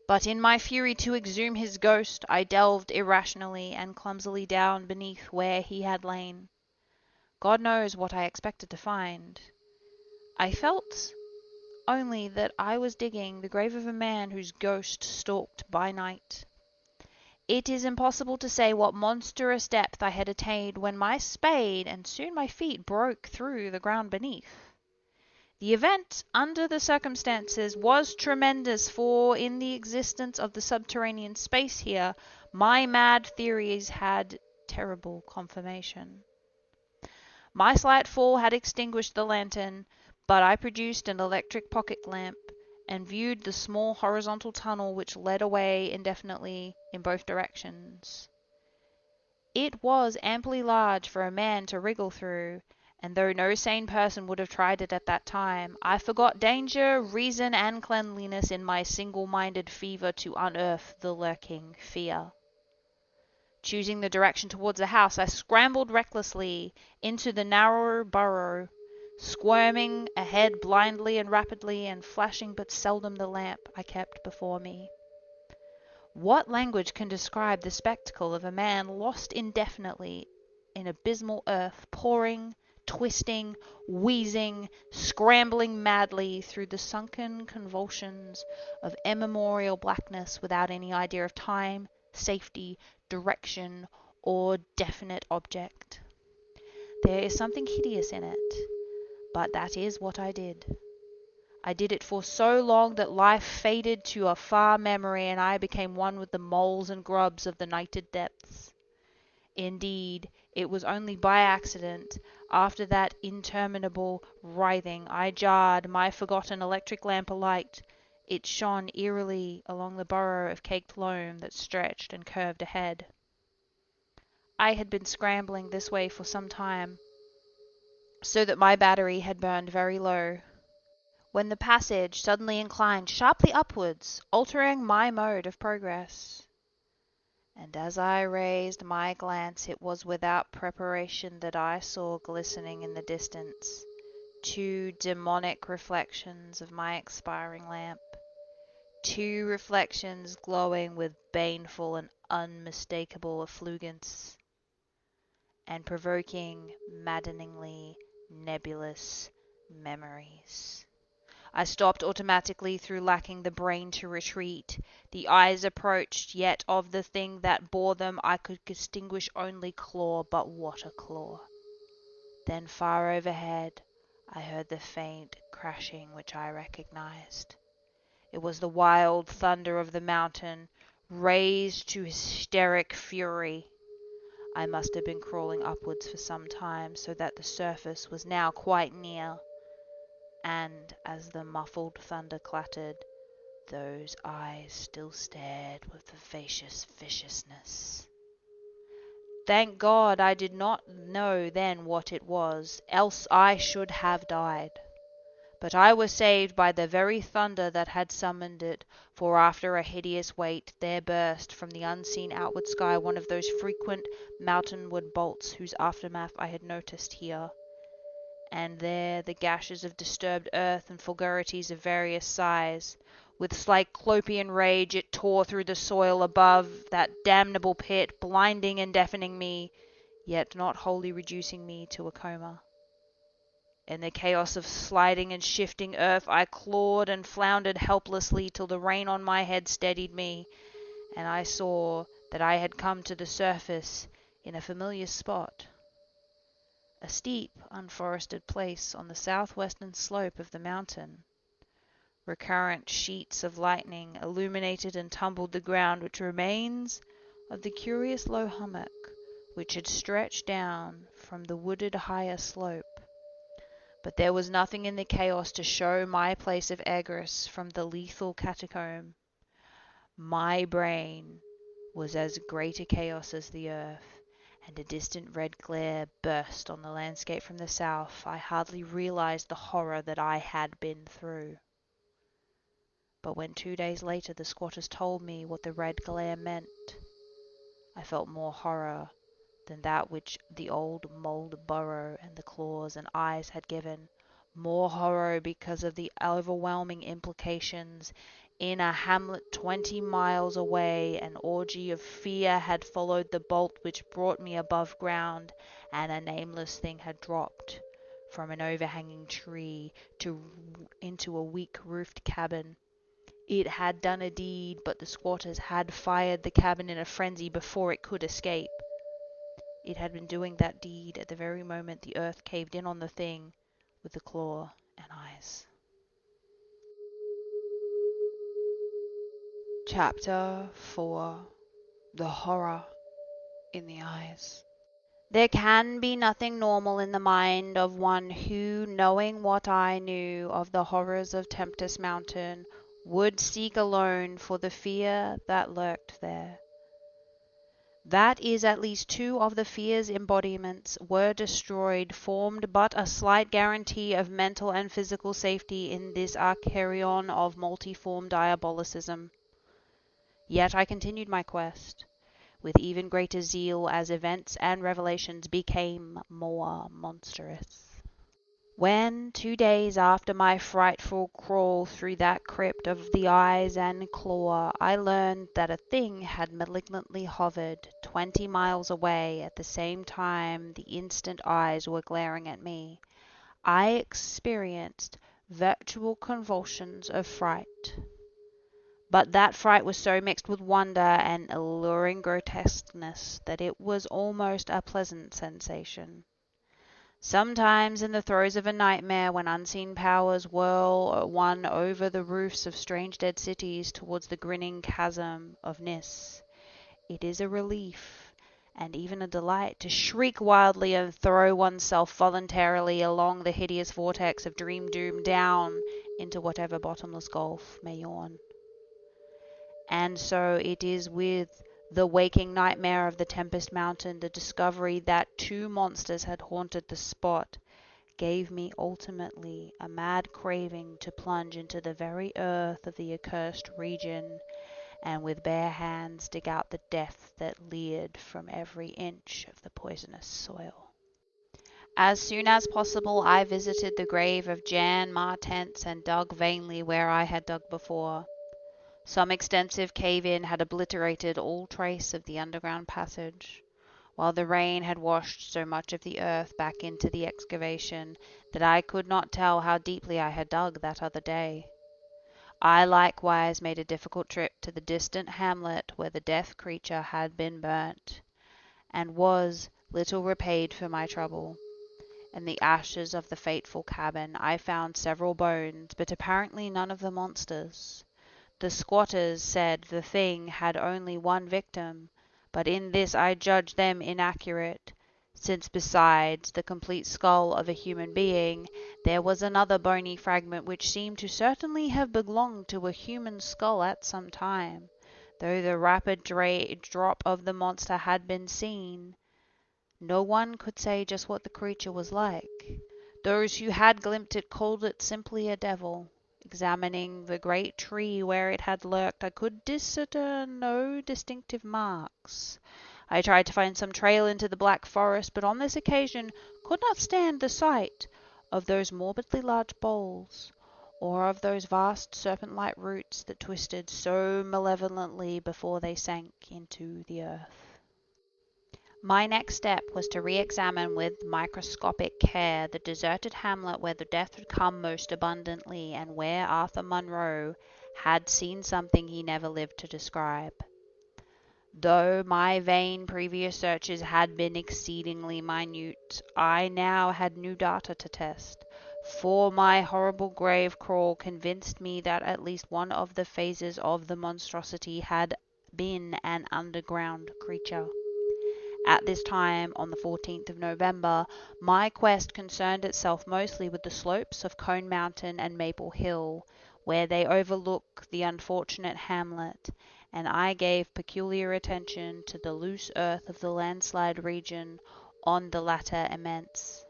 But in my fury to exhume his ghost, I delved irrationally and clumsily down beneath where he had lain. God knows what I expected to find. I felt only that I was digging the grave of a man whose ghost stalked by night. It is impossible to say what monstrous depth I had attained when my spade and soon my feet broke through the ground beneath. The event, under the circumstances, was tremendous, for in the existence of the subterranean space here, my mad theories had terrible confirmation. My slight fall had extinguished the lantern, but I produced an electric pocket lamp and viewed the small horizontal tunnel which led away indefinitely in both directions. It was amply large for a man to wriggle through, and though no sane person would have tried it at that time, I forgot danger, reason, and cleanliness in my single-minded fever to unearth the lurking fear. Choosing the direction towards the house, I scrambled recklessly into the narrow burrow, squirming ahead blindly and rapidly, and flashing but seldom the lamp I kept before me. What language can describe the spectacle of a man lost indefinitely in abysmal earth, pouring, twisting, wheezing, scrambling madly through the sunken convulsions of immemorial blackness without any idea of time, safety, direction, or definite object? There is something hideous in it, but that is what I did. I did it for so long that life faded to a far memory, and I became one with the moles and grubs of the nighted depths. Indeed, it was only by accident, after that interminable writhing, I jarred my forgotten electric lamp alight. It shone eerily along the burrow of caked loam that stretched and curved ahead. I had been scrambling this way for some time, so that my battery had burned very low, when the passage suddenly inclined sharply upwards, altering my mode of progress. And as I raised my glance, it was without preparation that I saw glistening in the distance 2 demonic reflections of my expiring lamp, 2 reflections glowing with baneful and unmistakable effulgence, and provoking maddeningly nebulous memories. I stopped automatically through lacking the brain to retreat. The eyes approached, yet of the thing that bore them I could distinguish only claw, but what a claw! Then far overhead I heard the faint crashing which I recognized. It was the wild thunder of the mountain, raised to hysteric fury. I must have been crawling upwards for some time, so that the surface was now quite near, and as the muffled thunder clattered, those eyes still stared with vivacious viciousness. Thank God I did not know then what it was, else I should have died. But I was saved by the very thunder that had summoned it, for after a hideous wait there burst from the unseen outward sky one of those frequent mountainward bolts whose aftermath I had noticed here and there, the gashes of disturbed earth and fulgurities of various size. With cyclopean rage it tore through the soil above that damnable pit, blinding and deafening me, yet not wholly reducing me to a coma. In the chaos of sliding and shifting earth I clawed and floundered helplessly till the rain on my head steadied me, and I saw that I had come to the surface in a familiar spot. A steep, unforested place on the southwestern slope of the mountain. Recurrent sheets of lightning illuminated and tumbled the ground, which remains of the curious low hummock which had stretched down from the wooded higher slope. But there was nothing in the chaos to show my place of egress from the lethal catacomb. My brain was as great a chaos as the earth, and a distant red glare burst on the landscape from the south. I hardly realized the horror that I had been through. But when 2 days later the squatters told me what the red glare meant, I felt more horror than that which the old mould burrow and the claws and eyes had given, more horror because of the overwhelming implications. In a hamlet 20 miles away, an orgy of fear had followed the bolt which brought me above ground, and a nameless thing had dropped from an overhanging tree into a weak-roofed cabin. It had done a deed, but the squatters had fired the cabin in a frenzy before it could escape. It had been doing that deed at the very moment the earth caved in on the thing with the claw and eyes. Chapter 4. The Horror in the Eyes. There can be nothing normal in the mind of one who, knowing what I knew of the horrors of Tempest Mountain, would seek alone for the fear that lurked there. That is, at least 2 of the fear's embodiments were destroyed, formed but a slight guarantee of mental and physical safety in this Archerion of multiform diabolicism. Yet I continued my quest, with even greater zeal as events and revelations became more monstrous. When, 2 days after my frightful crawl through that crypt of the eyes and claw, I learned that a thing had malignantly hovered 20 miles away at the same time the instant eyes were glaring at me, I experienced virtual convulsions of fright. But that fright was so mixed with wonder and alluring grotesqueness that it was almost a pleasant sensation. Sometimes in the throes of a nightmare, when unseen powers whirl one over the roofs of strange dead cities towards the grinning chasm of Nis, it is a relief and even a delight to shriek wildly and throw oneself voluntarily along the hideous vortex of dream doom down into whatever bottomless gulf may yawn. And so it is with the waking nightmare of the Tempest Mountain, the discovery that 2 monsters had haunted the spot, gave me ultimately a mad craving to plunge into the very earth of the accursed region, and with bare hands dig out the death that leered from every inch of the poisonous soil. As soon as possible I visited the grave of Jan Martense and dug vainly where I had dug before. Some extensive cave-in had obliterated all trace of the underground passage, while the rain had washed so much of the earth back into the excavation that I could not tell how deeply I had dug that other day. I likewise made a difficult trip to the distant hamlet where the death creature had been burnt, and was little repaid for my trouble. In the ashes of the fateful cabin I found several bones, but apparently none of the monsters. The squatters said the thing had only one victim, but in this I judged them inaccurate, since besides the complete skull of a human being, there was another bony fragment which seemed to certainly have belonged to a human skull at some time, though the rapid drop of the monster had been seen. No one could say just what the creature was like. Those who had glimpsed it called it simply a devil. Examining the great tree where it had lurked, I could discern no distinctive marks. I tried to find some trail into the black forest, but on this occasion could not stand the sight of those morbidly large boles, or of those vast serpent-like roots that twisted so malevolently before they sank into the earth. My next step was to re-examine with microscopic care the deserted hamlet where the death had come most abundantly, and where Arthur Munro had seen something he never lived to describe. Though my vain previous searches had been exceedingly minute, I now had new data to test, for my horrible grave crawl convinced me that at least one of the phases of the monstrosity had been an underground creature. At this time, on the 14th of November, my quest concerned itself mostly with the slopes of Cone Mountain and Maple Hill, where they overlook the unfortunate hamlet, and I gave peculiar attention to the loose earth of the landslide region on the latter immense.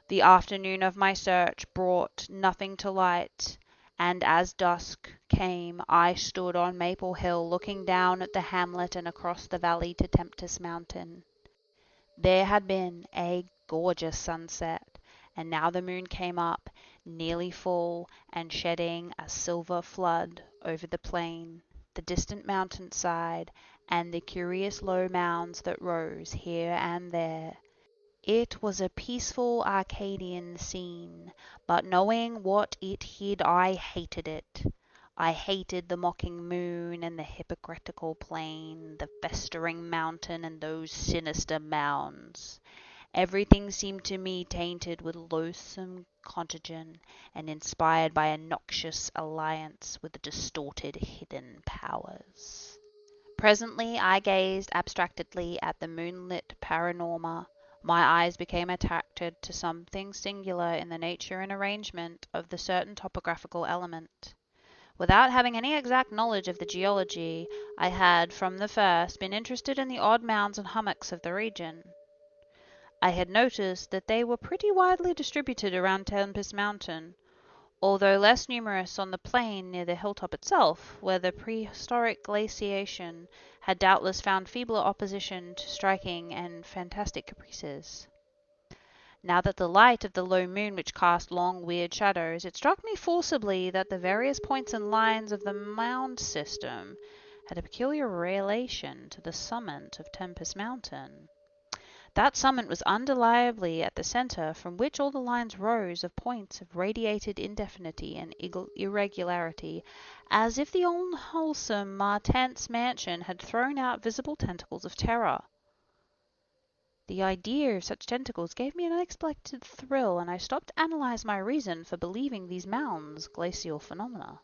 The afternoon of my search brought nothing to light, and as dusk came I stood on Maple Hill looking down at the hamlet and across the valley to Tempest Mountain. There had been a gorgeous sunset, and now the moon came up, nearly full, and shedding a silver flood over the plain, the distant mountainside, and the curious low mounds that rose here and there. It was a peaceful Arcadian scene, but knowing what it hid I hated it. I hated the mocking moon and the hypocritical plain, the festering mountain and those sinister mounds. Everything seemed to me tainted with loathsome contagion, and inspired by a noxious alliance with the distorted hidden powers. Presently I gazed abstractedly at the moonlit panorama. My eyes became attracted to something singular in the nature and arrangement of the certain topographical element. Without having any exact knowledge of the geology, I had from the first been interested in the odd mounds and hummocks of the region. I had noticed that they were pretty widely distributed around Tempest Mountain, although less numerous on the plain near the hilltop itself, where the prehistoric glaciation had doubtless found feebler opposition to striking and fantastic caprices. Now that the light of the low moon which cast long weird shadows, it struck me forcibly that the various points and lines of the mound system had a peculiar relation to the summit of Tempest Mountain. That summit was undeniably at the centre, from which all the lines rose of points of radiated indefinity and irregularity, as if the unwholesome Martense mansion had thrown out visible tentacles of terror. The idea of such tentacles gave me an unexpected thrill, and I stopped to analyze my reason for believing these mounds glacial phenomena.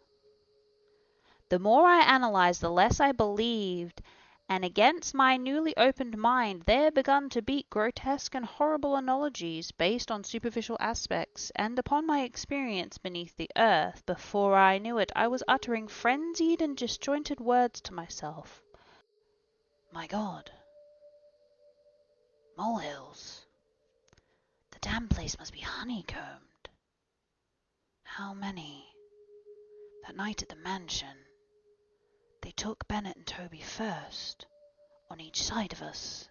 The more I analyzed, the less I believed, and against my newly opened mind there begun to beat grotesque and horrible analogies based on superficial aspects, and upon my experience beneath the earth. Before I knew it, I was uttering frenzied and disjointed words to myself. My God! Molehills! The damn place must be honeycombed. How many? That night at the mansion, they took Bennett and Toby first, on each side of us.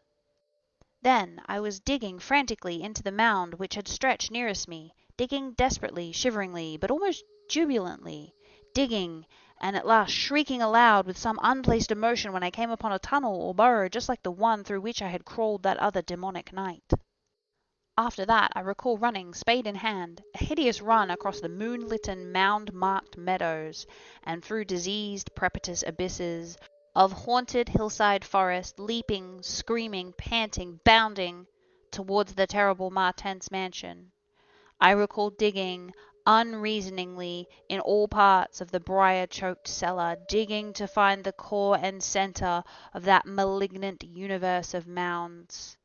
Then I was digging frantically into the mound which had stretched nearest me, digging desperately, shiveringly, but almost jubilantly, digging, and at last shrieking aloud with some unplaced emotion when I came upon a tunnel or burrow just like the one through which I had crawled that other demonic night. After that I recall running, spade in hand, a hideous run across the moonlit-and mound-marked meadows, and through diseased, precipitous abysses of haunted hillside forest, leaping, screaming, panting, bounding, towards the terrible Martense mansion. I recall digging unreasoningly in all parts of the briar-choked cellar, digging to find the core and centre of that malignant universe of mounds.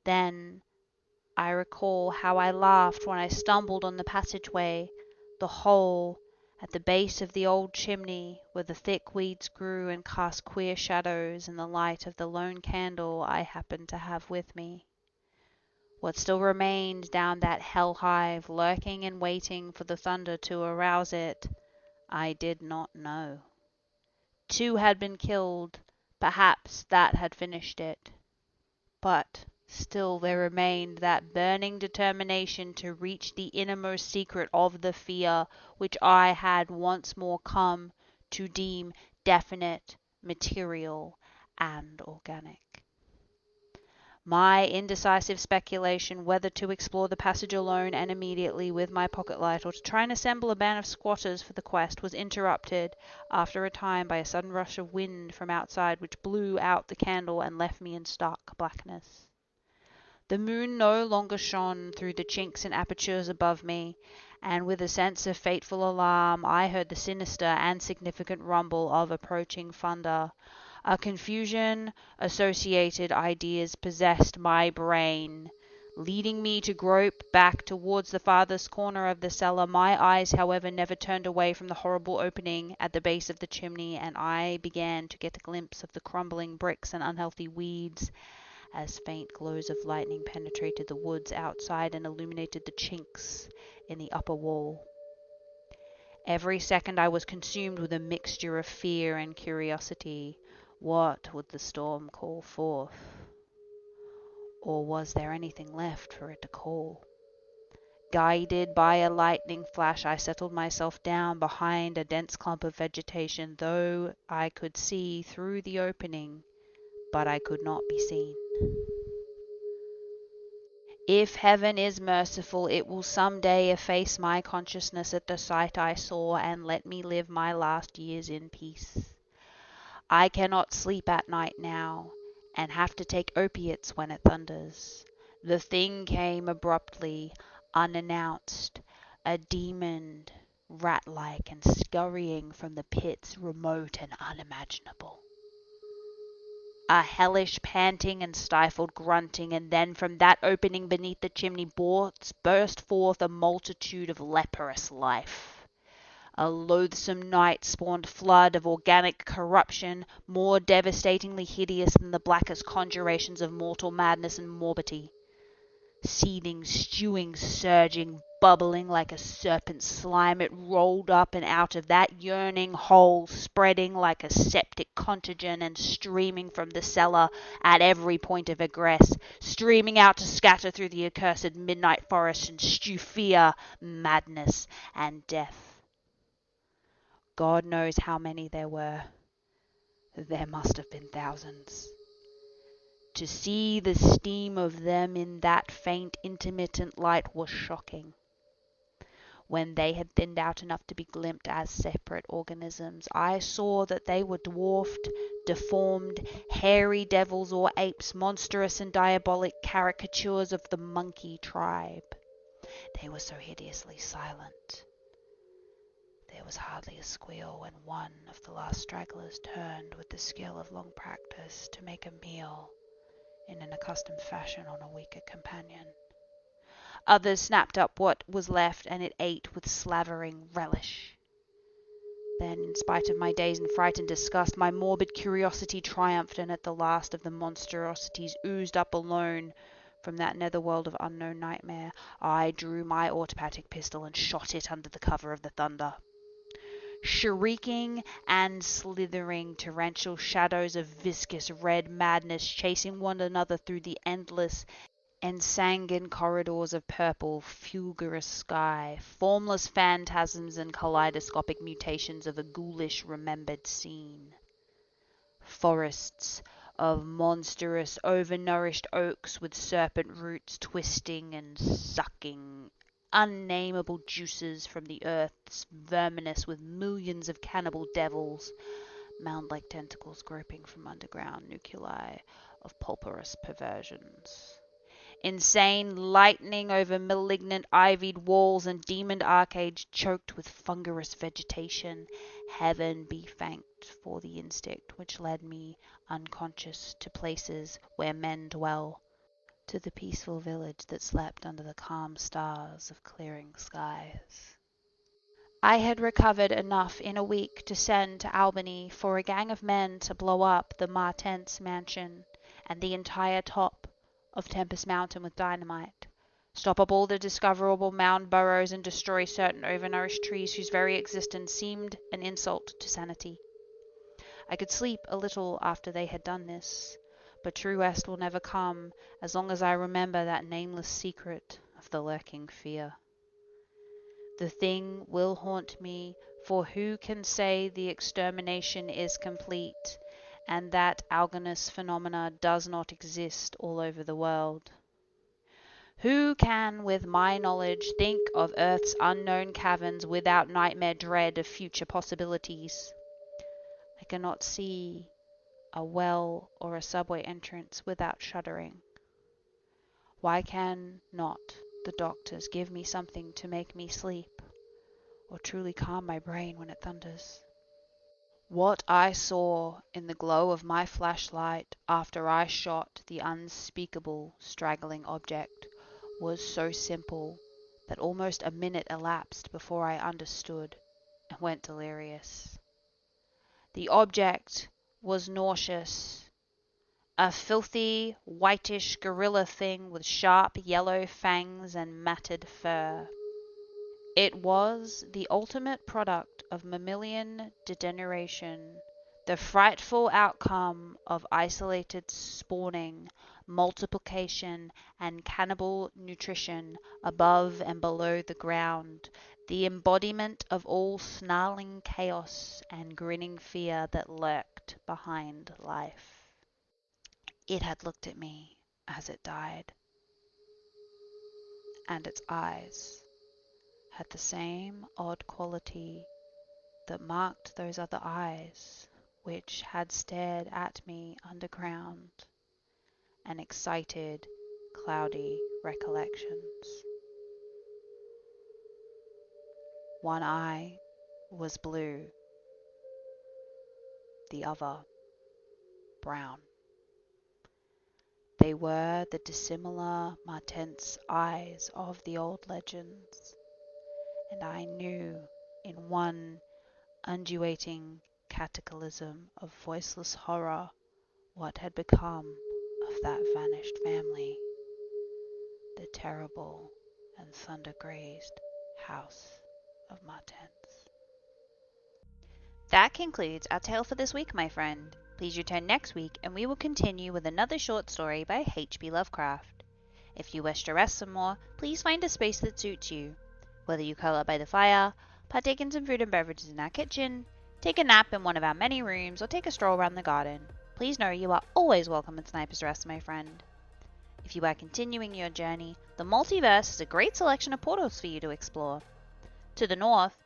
Then I recall how I laughed when I stumbled on the passageway, the hole at the base of the old chimney where the thick weeds grew and cast queer shadows in the light of the lone candle I happened to have with me. What still remained down that hell hive, lurking and waiting for the thunder to arouse it, I did not know. 2 had been killed, perhaps that had finished it. But still there remained that burning determination to reach the innermost secret of the fear which I had once more come to deem definite, material, and organic. My indecisive speculation whether to explore the passage alone and immediately with my pocket light or to try and assemble a band of squatters for the quest was interrupted after a time by a sudden rush of wind from outside which blew out the candle and left me in stark blackness. The moon no longer shone through the chinks and apertures above me, and with a sense of fateful alarm I heard the sinister and significant rumble of approaching thunder. A confusion associated ideas possessed my brain, leading me to grope back towards the farthest corner of the cellar. My eyes, however, never turned away from the horrible opening at the base of the chimney, and I began to get a glimpse of the crumbling bricks and unhealthy weeds as faint glows of lightning penetrated the woods outside and illuminated the chinks in the upper wall. Every second I was consumed with a mixture of fear and curiosity. What would the storm call forth? Or was there anything left for it to call? Guided by a lightning flash, I settled myself down behind a dense clump of vegetation, though I could see through the opening, but I could not be seen. If heaven is merciful, it will some day efface my consciousness at the sight I saw and let me live my last years in peace. I cannot sleep at night now, and have to take opiates when it thunders. The thing came abruptly, unannounced, a demon, rat-like and scurrying from the pits remote and unimaginable. A hellish panting and stifled grunting, and then from that opening beneath the chimney burst forth a multitude of leprous life. A loathsome night-spawned flood of organic corruption, more devastatingly hideous than the blackest conjurations of mortal madness and morbidity. Seething, stewing, surging, bubbling like a serpent's slime, it rolled up and out of that yearning hole, spreading like a septic contagion and streaming from the cellar at every point of egress, streaming out to scatter through the accursed midnight forest and stew fear, madness, and death. God knows how many there were. There must have been thousands. To see the steam of them in that faint, intermittent light was shocking. When they had thinned out enough to be glimpsed as separate organisms, I saw that they were dwarfed, deformed, hairy devils or apes, monstrous and diabolic caricatures of the monkey tribe. They were so hideously silent. There was hardly a squeal when one of the last stragglers turned with the skill of long practice to make a meal in an accustomed fashion on a weaker companion. Others snapped up what was left, and it ate with slavering relish. Then, in spite of my daze and fright and disgust, my morbid curiosity triumphed, and at the last of the monstrosities oozed up alone From that netherworld of unknown nightmare, I drew my automatic pistol and shot it under the cover of the thunder. Shrieking and slithering torrential shadows of viscous red madness chasing one another through the endless, ensanguined corridors of purple, fulgurous sky, formless phantasms and kaleidoscopic mutations of a ghoulish remembered scene. Forests of monstrous, overnourished oaks with serpent roots twisting and sucking unnameable juices from the earth's verminous with millions of cannibal devils, mound-like tentacles groping from underground nuclei of pulporous perversions. Insane lightning over malignant ivied walls and demoned arcades choked with fungerous vegetation. Heaven be thanked for the instinct which led me, unconscious, to places where men dwell, to the peaceful village that slept under the calm stars of clearing skies. I had recovered enough in a week to send to Albany for a gang of men to blow up the Martense mansion and the entire top of Tempest Mountain with dynamite, stop up all the discoverable mound burrows and destroy certain overnourished trees whose very existence seemed an insult to sanity. I could sleep a little after they had done this, but true rest will never come as long as I remember that nameless secret of the lurking fear. The thing will haunt me, for who can say the extermination is complete, and that alginous phenomena does not exist all over the world? Who can, with my knowledge, think of Earth's unknown caverns without nightmare dread of future possibilities? I cannot see a well or a subway entrance without shuddering. Why can not the doctors give me something to make me sleep, or truly calm my brain when it thunders? What I saw in the glow of my flashlight after I shot the unspeakable straggling object was so simple that almost a minute elapsed before I understood and went delirious. The object was nauseous, a filthy, whitish gorilla thing with sharp yellow fangs and matted fur. It was the ultimate product of mammalian degeneration, the frightful outcome of isolated spawning, multiplication, and cannibal nutrition above and below the ground, the embodiment of all snarling chaos and grinning fear that lurked behind life. It had looked at me as it died, and its eyes had the same odd quality that marked those other eyes which had stared at me underground and excited cloudy recollections. One eye was blue, the other brown. They were the dissimilar Martense eyes of the old legends, and I knew in one undulating cataclysm of voiceless horror what had become of that vanished family, the terrible and thunder-grazed House of Martense. That concludes our tale for this week, my friend. Please return next week and we will continue with another short story by H.P. Lovecraft. If you wish to rest some more, please find a space that suits you. Whether you curl up by the fire, partake in some food and beverages in our kitchen, take a nap in one of our many rooms, or take a stroll around the garden, please know you are always welcome at Sniper's Rest, my friend. If you are continuing your journey, the multiverse is a great selection of portals for you to explore. To the north,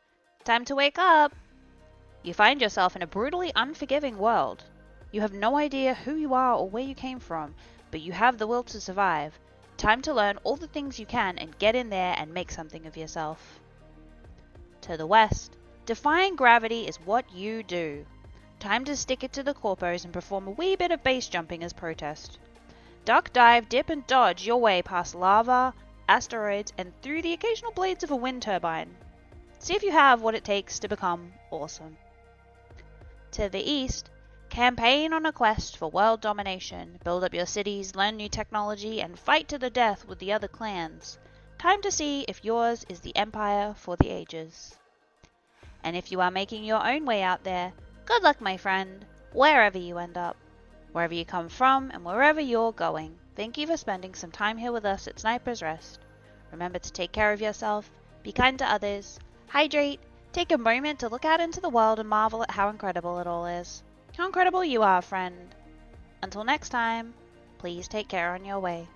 time to wake up! You find yourself in a brutally unforgiving world. You have no idea who you are or where you came from, but you have the will to survive. Time to learn all the things you can and get in there and make something of yourself. To the west, defying gravity is what you do. Time to stick it to the corpos and perform a wee bit of base jumping as protest. Duck, dive, dip and dodge your way past lava, asteroids, and through the occasional blades of a wind turbine. See if you have what it takes to become awesome. To the east, Campaign on a quest for world domination, build up your cities, learn new technology, and fight to the death with the other clans. Time to see if yours is the empire for the ages. And if you are making your own way out there, good luck, my friend, wherever you end up, wherever you come from, and wherever you're going. Thank you for spending some time here with us at Sniper's Rest. Remember to take care of yourself, be kind to others, hydrate, take a moment to look out into the world and marvel at how incredible it all is. How incredible you are, friend. Until next time, please take care on your way.